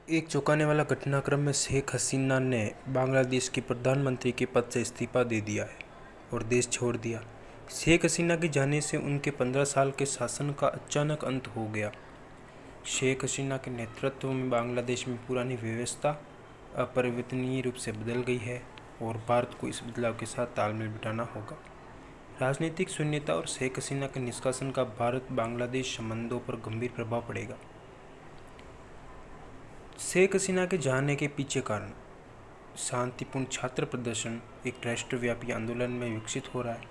एक चौंकाने वाला घटनाक्रम में शेख हसीना ने बांग्लादेश की प्रधानमंत्री के पद से इस्तीफा दे दिया है और देश छोड़ दिया। शेख हसीना के जाने से उनके 15 साल के शासन का अचानक अंत हो गया। शेख हसीना के नेतृत्व में बांग्लादेश में पुरानी व्यवस्था अपरिवर्तनीय रूप से बदल गई है और भारत को इस बदलाव के साथ तालमेल बिठाना होगा। राजनीतिक शून्यता और शेख हसीना के निष्कासन का भारत बांग्लादेश संबंधों पर गंभीर प्रभाव पड़ेगा। शेख हसीना के जाने के पीछे कारण शांतिपूर्ण छात्र प्रदर्शन एक राष्ट्रव्यापी आंदोलन में विकसित हो रहा है।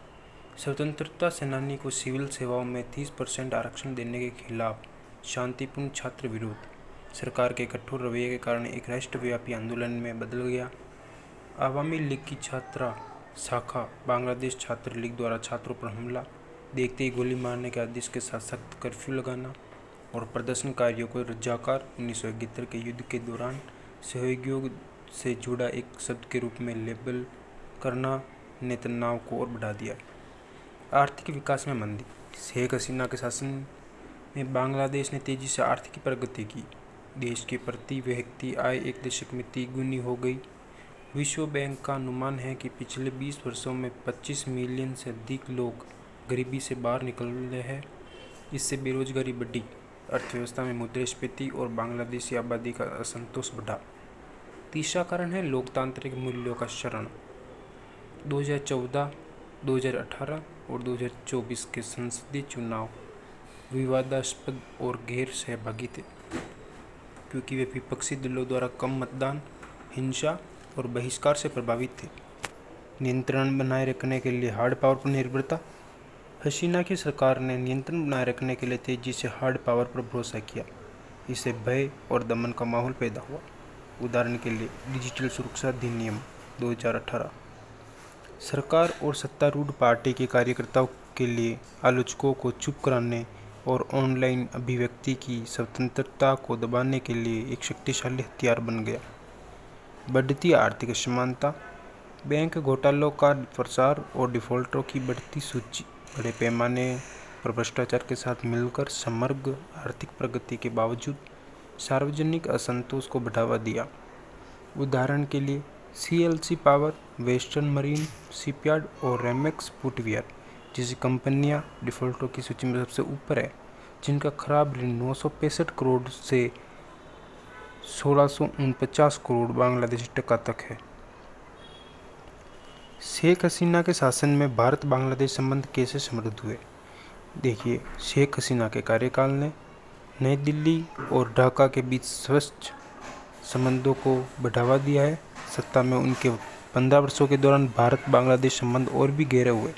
स्वतंत्रता सेनानी को सिविल सेवाओं में 30% आरक्षण देने के खिलाफ शांतिपूर्ण छात्र विरोध, सरकार के कठोर रवैये के कारण एक राष्ट्रव्यापी आंदोलन में बदल गया। आवामी लीग की छात्रा शाखा बांग्लादेश छात्र लीग द्वारा छात्रों पर हमला, देखते ही गोली मारने के आदेश के साथ सख्त कर्फ्यू लगाना और प्रदर्शनकारियों को रजाकार 1971 के युद्ध के दौरान सहयोगियों से जुड़ा एक शब्द के रूप में लेबल करना ने तनाव को और बढ़ा दिया। आर्थिक विकास में मंदी। शेख हसीना के शासन में बांग्लादेश ने तेजी से आर्थिक प्रगति की। देश की प्रति व्यक्ति आय एक दशक में 3 गुनी हो गई। विश्व बैंक का अनुमान है कि पिछले 20 वर्षों में 25 मिलियन से अधिक लोग गरीबी से बाहर निकल रहे हैं। इससे बेरोजगारी बढ़ी, अर्थव्यवस्था में मुद्रास्फीति और बांग्लादेशी आबादी का असंतोष बढ़ा। तीसरा कारण है लोकतांत्रिक मूल्यों का क्षरण। 2014, 2018 और 2024 के संसदीय चुनाव विवादास्पद और गैर सहभागी थे, क्योंकि वे विपक्षी दलों द्वारा कम मतदान, हिंसा और बहिष्कार से प्रभावित थे। नियंत्रण बनाए रखने के लिए हार्ड पावर पर निर्भरता। हसीना की सरकार ने नियंत्रण बनाए रखने के लिए तेजी से हार्ड पावर पर भरोसा किया। इससे भय और दमन का माहौल पैदा हुआ। उदाहरण के लिए डिजिटल सुरक्षा अधिनियम 2018 सरकार और सत्तारूढ़ पार्टी के कार्यकर्ताओं के लिए आलोचकों को चुप कराने और ऑनलाइन अभिव्यक्ति की स्वतंत्रता को दबाने के लिए एक शक्तिशाली हथियार बन गया। बढ़ती आर्थिक असमानता। बैंक घोटालों का प्रसार और डिफॉल्टरों की बढ़ती सूची बड़े पैमाने पर भ्रष्टाचार के साथ मिलकर समग्र आर्थिक प्रगति के बावजूद सार्वजनिक असंतोष को बढ़ावा दिया। उदाहरण के लिए CLC power, western marine shipyard और रेमेक्स फुटवियर जैसी कंपनियां डिफॉल्टरों की सूची में सबसे ऊपर है, जिनका खराब ऋण 965 करोड़ से 1649 करोड़ बांग्लादेशी टका तक है। शेख हसीना के शासन में भारत बांग्लादेश संबंध कैसे समृद्ध हुए? देखिए, शेख हसीना के कार्यकाल ने नई दिल्ली और ढाका के बीच स्वच्छ संबंधों को बढ़ावा दिया है। सत्ता में उनके 15 वर्षों के दौरान भारत बांग्लादेश संबंध और भी गहरे हुए।